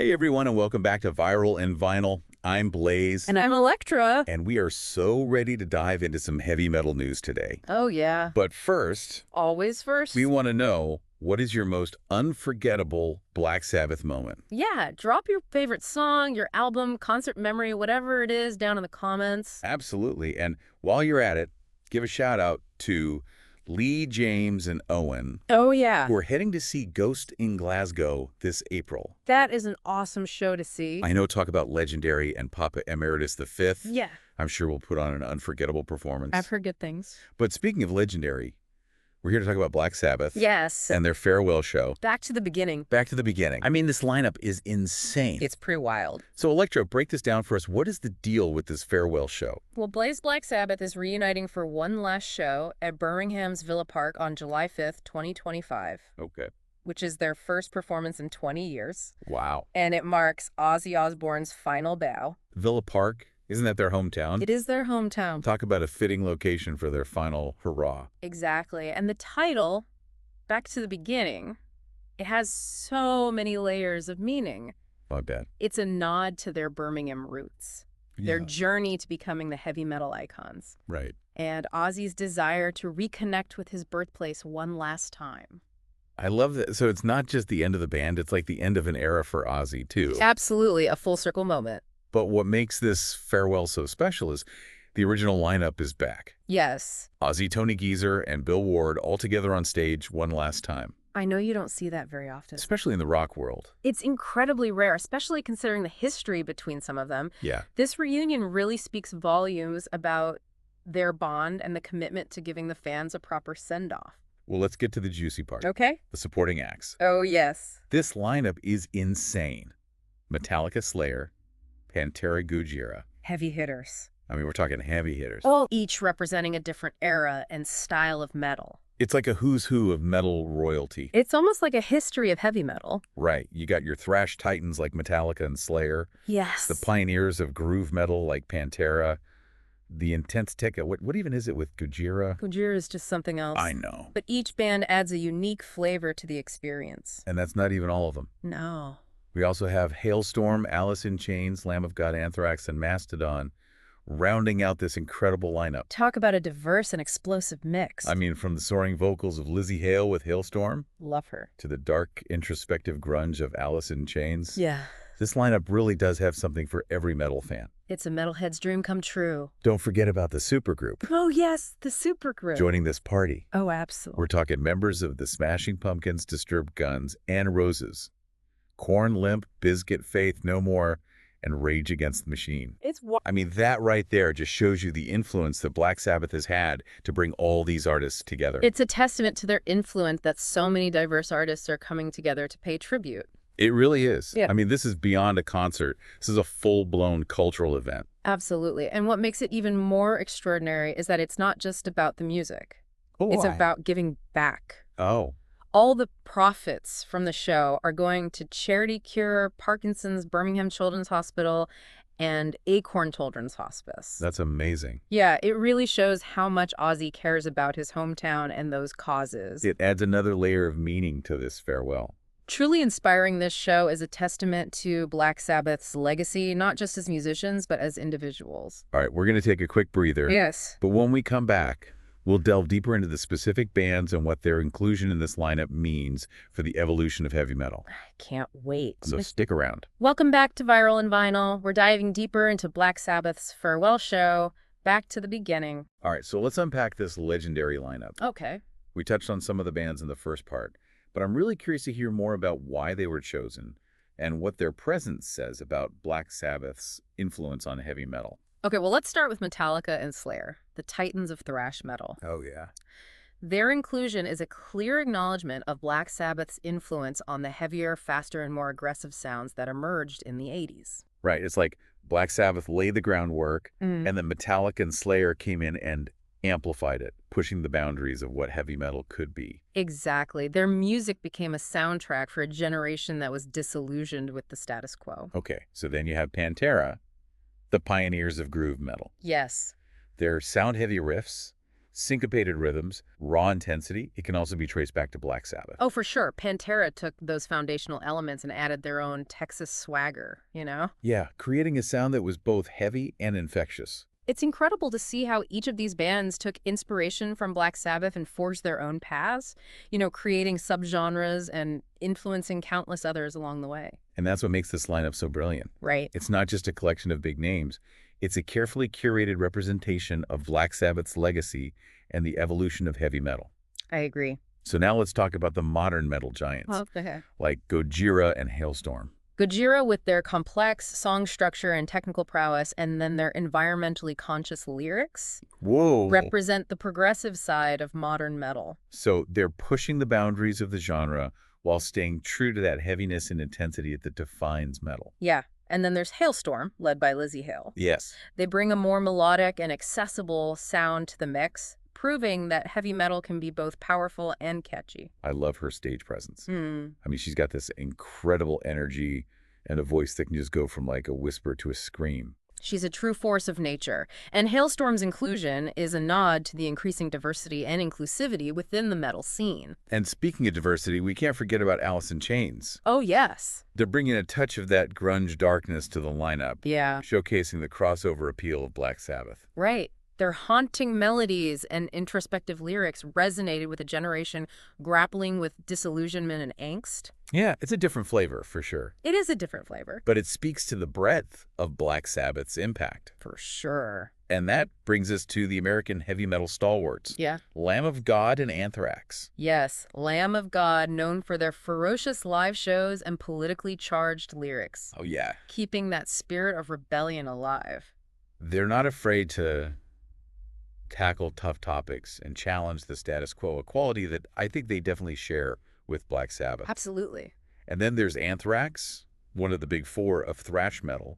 Hey everyone, and welcome back to Viral and Vinyl. I'm Blaze, And I'm Electra. and we are so ready to dive into some heavy metal news today. Oh, yeah. But first, Always first. we want to know, what is your most unforgettable Black Sabbath moment? Yeah, drop your favorite song, your album, concert memory, whatever it is, down in the comments. Absolutely. And while you're at it, give a shout out to Lee, James, and Owen, Oh, yeah. who are heading to see Ghost in Glasgow this April. That is an awesome show to see. I know, talk about legendary and Papa Emeritus V. Yeah. I'm sure we'll put on an unforgettable performance. I've heard good things. But speaking of legendary, we're here to talk about Black Sabbath. Yes. And their farewell show. Back to the beginning. Back to the beginning. I mean, this lineup is insane. It's pretty wild. So, Electra, break this down for us. What is the deal with this farewell show? Well, Black Sabbath is reuniting for one last show at Birmingham's Villa Park on July 5th, 2025. Okay. Which is their first performance in 20 years. Wow. And it marks Ozzy Osbourne's final bow. Villa Park? Isn't that their hometown? It is their hometown. Talk about a fitting location for their final hurrah. Exactly. And the title, Back to the Beginning, it has so many layers of meaning. I bet. It's a nod to their Birmingham roots, their Yeah. journey to becoming the heavy metal icons, Right. and Ozzy's desire to reconnect with his birthplace one last time. I love that. So it's not just the end of the band, it's like the end of an era for Ozzy, too. Absolutely, a full circle moment. But what makes this farewell so special is the original lineup is back. Yes. Ozzy, Tony Geezer, and Bill Ward all together on stage one last time, I know you don't see that very often. especially in the rock world. It's incredibly rare, especially considering the history between some of them. Yeah. This reunion really speaks volumes about their bond and the commitment to giving the fans a proper send-off. Well, let's get to the juicy part. Okay? The supporting acts. Oh, yes. This lineup is insane. Metallica, Slayer, Pantera, Gojira. Heavy hitters. I mean, we're talking heavy hitters. Oh, each representing a different era and style of metal. It's like a who's who of metal royalty. It's almost like a history of heavy metal. Right. You got your thrash titans like Metallica and Slayer. Yes. The pioneers of groove metal like Pantera. The intense tech. What even is it with Gojira? Gojira is just something else. I know. But each band adds a unique flavor to the experience. And that's not even all of them. No. We also have Hailstorm, Alice in Chains, Lamb of God, Anthrax, and Mastodon, rounding out this incredible lineup. Talk about a diverse and explosive mix. I mean, from the soaring vocals of Lizzie Hale with Hailstorm Love her. to the dark, introspective grunge of Alice in Chains. Yeah. This lineup really does have something for every metal fan. It's a metalhead's dream come true. Don't forget about the supergroup Oh, yes, the supergroup. joining this party. Oh, absolutely. We're talking members of the Smashing Pumpkins, Disturbed Guns, and Roses, Korn, Limp, Bizkit, Faith No More, and Rage Against the Machine. I mean, that right there just shows you the influence that Black Sabbath has had to bring all these artists together. It's a testament to their influence that so many diverse artists are coming together to pay tribute. It really is. Yeah. I mean, this is beyond a concert. This is a full-blown cultural event. Absolutely. And what makes it even more extraordinary is that it's not just about the music. Oh, It's about giving back. Oh, All the profits from the show are going to Charity Cure, Parkinson's, Birmingham Children's Hospital, and Acorn Children's Hospice. that's amazing. Yeah, it really shows how much Ozzy cares about his hometown and those causes. It adds another layer of meaning to this farewell. Truly inspiring, this show is a testament to Black Sabbath's legacy, not just as musicians, but as individuals. All right, we're going to take a quick breather. Yes. But when we come back, we'll delve deeper into the specific bands and what their inclusion in this lineup means for the evolution of heavy metal. I can't wait. So stick around. Welcome back to Viral and Vinyl. We're diving deeper into Black Sabbath's farewell show, Back to the Beginning. All right, so let's unpack this legendary lineup. Okay. We touched on some of the bands in the first part, but I'm really curious to hear more about why they were chosen and what their presence says about Black Sabbath's influence on heavy metal. Okay, well, let's start with Metallica and Slayer, the titans of thrash metal. Oh, yeah. Their inclusion is a clear acknowledgement of Black Sabbath's influence on the heavier, faster, and more aggressive sounds that emerged in the 80s. Right, it's like Black Sabbath laid the groundwork, and then Metallica and Slayer came in and amplified it, pushing the boundaries of what heavy metal could be. Exactly. Their music became a soundtrack for a generation that was disillusioned with the status quo. Okay, so then you have Pantera, the pioneers of groove metal. Yes. Their sound-heavy riffs, Syncopated rhythms, raw intensity. It can also be traced back to Black Sabbath. Oh, for sure. Pantera took those foundational elements and added their own Texas swagger, you know? Yeah, creating a sound that was both heavy and infectious. It's incredible to see how each of these bands took inspiration from Black Sabbath and forged their own paths, creating subgenres and influencing countless others along the way. And that's what makes this lineup so brilliant. Right. It's not just a collection of big names. It's a carefully curated representation of Black Sabbath's legacy and the evolution of heavy metal. I agree. So now let's talk about the modern metal giants, Okay. like Gojira and Hailstorm. Gojira, with their complex song structure and technical prowess, and then their environmentally conscious lyrics, Whoa! represent the progressive side of modern metal. So they're pushing the boundaries of the genre while staying true to that heaviness and intensity that defines metal. Yeah. And then there's Hailstorm, led by Lizzie Hale. Yes. They bring a more melodic and accessible sound to the mix, proving that heavy metal can be both powerful and catchy. I love her stage presence. Mm. I mean, she's got this incredible energy and a voice that can just go from like a whisper to a scream. She's a true force of nature, and Hailstorm's inclusion is a nod to the increasing diversity and inclusivity within the metal scene. And speaking of diversity, we can't forget about Alice in Chains. Oh, yes. They're bringing a touch of that grunge darkness to the lineup, Yeah. showcasing the crossover appeal of Black Sabbath. Right. Their haunting melodies and introspective lyrics resonated with a generation grappling with disillusionment and angst. Yeah, it's a different flavor, for sure. It is a different flavor. But it speaks to the breadth of Black Sabbath's impact. For sure. And that brings us to the American heavy metal stalwarts. Yeah. Lamb of God and Anthrax. Yes, Lamb of God, known for their ferocious live shows and politically charged lyrics, Oh, yeah. keeping that spirit of rebellion alive. They're not afraid to tackle tough topics and challenge the status quo, a quality that I think they definitely share with Black Sabbath. Absolutely. And then there's Anthrax, one of the big four of thrash metal,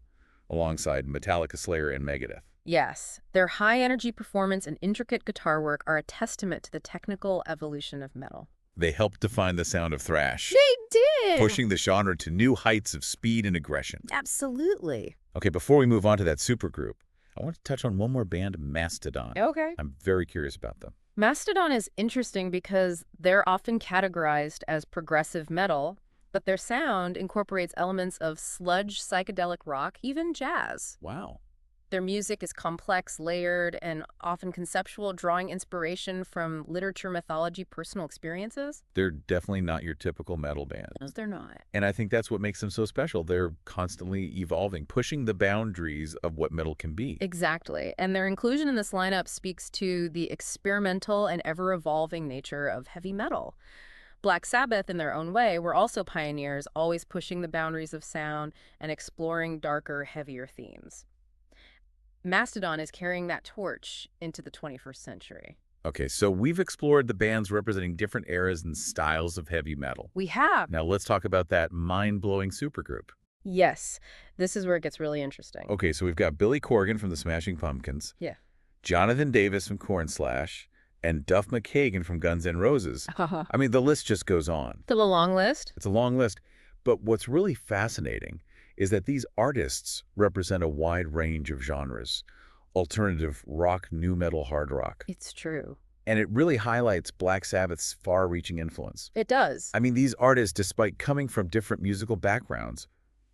alongside Metallica, Slayer, and Megadeth. Yes, their high-energy performance and intricate guitar work are a testament to the technical evolution of metal. They helped define the sound of thrash, They did! pushing the genre to new heights of speed and aggression. Absolutely. Okay, before we move on to that supergroup, I want to touch on one more band, Mastodon. Okay. I'm very curious about them. Mastodon is interesting because they're often categorized as progressive metal, but their sound incorporates elements of sludge, psychedelic rock, even jazz. Wow. Their music is complex, layered, and often conceptual, drawing inspiration from literature, mythology, personal experiences. They're definitely not your typical metal band. No, they're not. And I think that's what makes them so special. They're constantly evolving, pushing the boundaries of what metal can be. Exactly. And their inclusion in this lineup speaks to the experimental and ever-evolving nature of heavy metal. Black Sabbath, in their own way, were also pioneers, always pushing the boundaries of sound and exploring darker, heavier themes. Mastodon is carrying that torch into the 21st century. Okay, so we've explored the bands representing different eras and styles of heavy metal. We have. Now let's talk about that mind-blowing supergroup. Yes. This is where it gets really interesting. Okay, so we've got Billy Corgan from the Smashing Pumpkins, Yeah. Jonathan Davis from Cornslash, and Duff McKagan from Guns N' Roses. I mean, the list just goes on. To the long list? It's a long list. But what's really fascinating is that these artists represent a wide range of genres. Alternative rock, nu metal, hard rock. It's true. And it really highlights Black Sabbath's far-reaching influence. It does. I mean, these artists, despite coming from different musical backgrounds,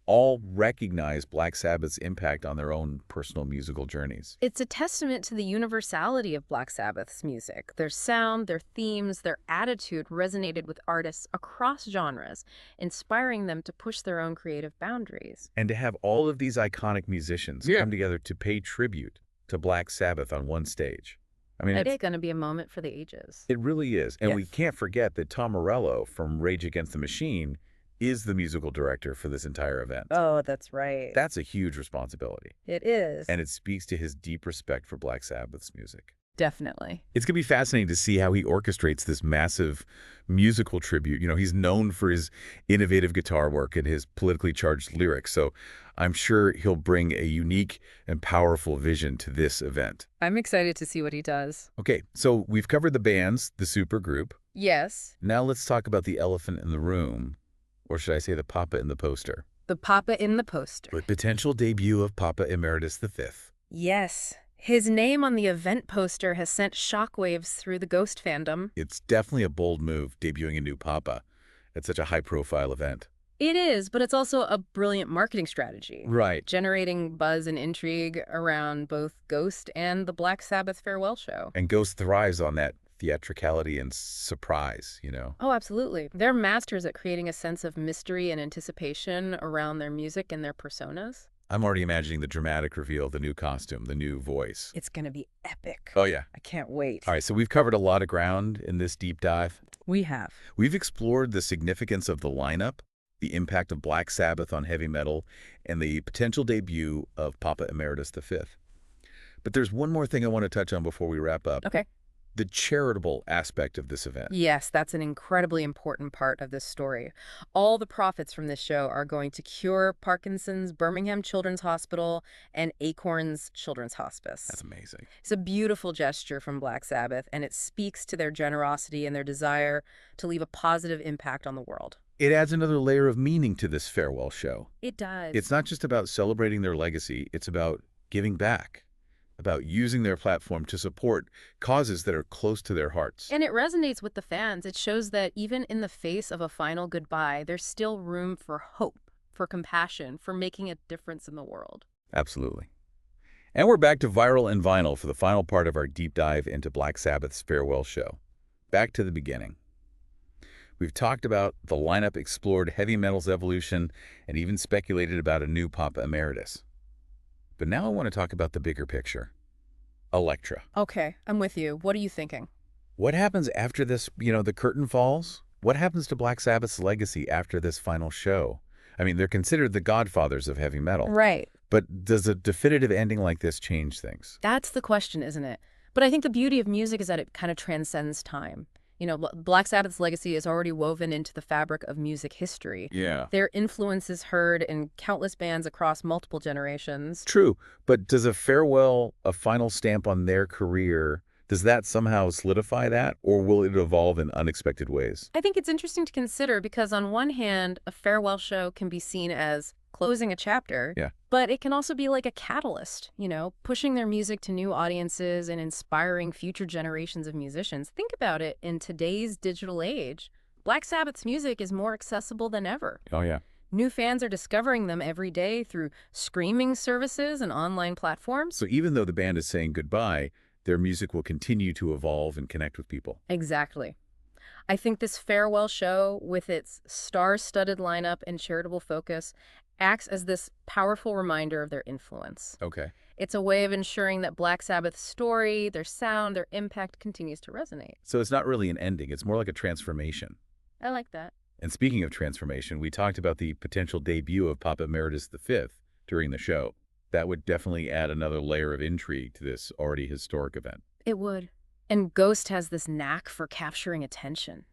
all recognize Black Sabbath's impact on their own personal musical journeys. It's a testament to the universality of Black Sabbath's music. Their sound, their themes, their attitude resonated with artists across genres, inspiring them to push their own creative boundaries. And to have all of these iconic musicians come together to pay tribute to Black Sabbath on one stage. I mean, It's going to be a moment for the ages. It really is. And we can't forget that Tom Morello from Rage Against the Machine is the musical director for this entire event. Oh, that's right. That's a huge responsibility. It is. And it speaks to his deep respect for Black Sabbath's music. Definitely. It's going to be fascinating to see how he orchestrates this massive musical tribute. You know, he's known for his innovative guitar work and his politically charged lyrics, so I'm sure he'll bring a unique and powerful vision to this event. I'm excited to see what he does. Okay, so we've covered the bands, the supergroup. Yes. Now let's talk about the elephant in the room, or should I say the Papa in the poster? The Papa in the poster. The potential debut of Papa Emeritus V. Yes. His name on the event poster has sent shockwaves through the Ghost fandom. It's definitely a bold move, debuting a new Papa at such a high-profile event. It is, but it's also a brilliant marketing strategy, Right. generating buzz and intrigue around both Ghost and the Black Sabbath farewell show. And Ghost thrives on that theatricality and surprise. Oh, absolutely. They're masters at creating a sense of mystery and anticipation around their music and their personas. I'm already imagining the dramatic reveal, the new costume, the new voice. It's going to be epic. Oh, yeah. I can't wait. All right, so we've covered a lot of ground in this deep dive. We have. We've explored the significance of the lineup, the impact of Black Sabbath on heavy metal, and the potential debut of Papa Emeritus V. But there's one more thing I want to touch on before we wrap up. Okay. The charitable aspect of this event. Yes, that's an incredibly important part of this story. All the profits from this show are going to Cure Parkinson's, Birmingham Children's Hospital, and Acorns Children's Hospice. That's amazing. It's a beautiful gesture from Black Sabbath, and it speaks to their generosity and their desire to leave a positive impact on the world. It adds another layer of meaning to this farewell show. It does. It's not just about celebrating their legacy, it's about giving back, about using their platform to support causes that are close to their hearts. And it resonates with the fans. It shows that even in the face of a final goodbye, there's still room for hope, for compassion, for making a difference in the world. Absolutely. And we're back to vinyl and vinyl for the final part of our deep dive into Black Sabbath's farewell show. Back to the beginning. We've talked about the lineup, explored heavy metal's evolution, and even speculated about a new Papa Emeritus. But now I want to talk about the bigger picture. Elektra. Okay, I'm with you. What are you thinking? What happens after this, the curtain falls? What happens to Black Sabbath's legacy after this final show? I mean, they're considered the godfathers of heavy metal. Right. But does a definitive ending like this change things? That's the question, isn't it? But I think the beauty of music is that it kind of transcends time. Black Sabbath's legacy is already woven into the fabric of music history. Yeah. Their influence is heard in countless bands across multiple generations. True, but does a farewell, a final stamp on their career, does that somehow solidify that, or will it evolve in unexpected ways? I think it's interesting to consider because on one hand, a farewell show can be seen as closing a chapter, Yeah. but it can also be like a catalyst, pushing their music to new audiences and inspiring future generations of musicians. Think about it, in today's digital age, Black Sabbath's music is more accessible than ever. Oh, yeah. New fans are discovering them every day through streaming services and online platforms. So even though the band is saying goodbye, their music will continue to evolve and connect with people. Exactly. I think this farewell show, with its star-studded lineup and charitable focus, acts as this powerful reminder of their influence. Okay. It's a way of ensuring that Black Sabbath's story, their sound, their impact continues to resonate. So it's not really an ending, it's more like a transformation. I like that. And speaking of transformation, we talked about the potential debut of Papa Emeritus V during the show. That would definitely add another layer of intrigue to this already historic event. It would. And Ghost has this knack for capturing attention,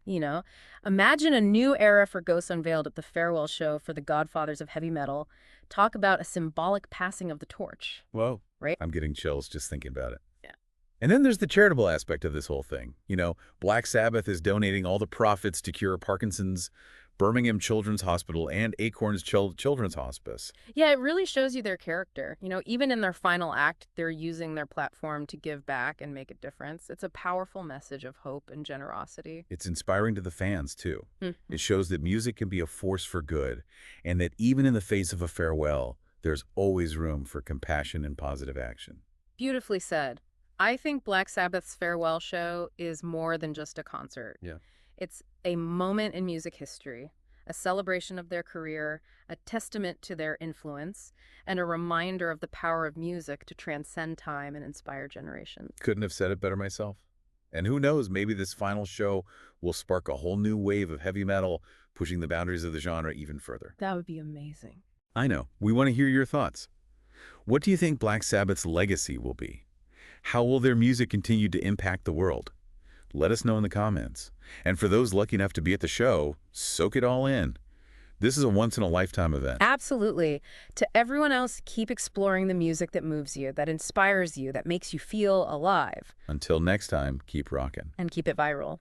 Imagine a new era for Ghost unveiled at the farewell show for the godfathers of heavy metal. Talk about a symbolic passing of the torch. Whoa. Right? I'm getting chills just thinking about it. Yeah. And then there's the charitable aspect of this whole thing. Black Sabbath is donating all the profits to cure Parkinson's, Birmingham Children's Hospital, and Acorns Children's Hospice. Yeah, it really shows you their character. Even in their final act, they're using their platform to give back and make a difference. It's a powerful message of hope and generosity. It's inspiring to the fans, too. Mm-hmm. It shows that music can be a force for good, and that even in the face of a farewell, there's always room for compassion and positive action. Beautifully said. I think Black Sabbath's farewell show is more than just a concert. Yeah. It's a moment in music history, a celebration of their career, a testament to their influence, and a reminder of the power of music to transcend time and inspire generations. Couldn't have said it better myself. And who knows, maybe this final show will spark a whole new wave of heavy metal, pushing the boundaries of the genre even further. That would be amazing. I know. We want to hear your thoughts. What do you think Black Sabbath's legacy will be? How will their music continue to impact the world? Let us know in the comments. And for those lucky enough to be at the show, soak it all in. This is a once-in-a-lifetime event. Absolutely. To everyone else, keep exploring the music that moves you, that inspires you, that makes you feel alive. Until next time, keep rocking. And keep it viral.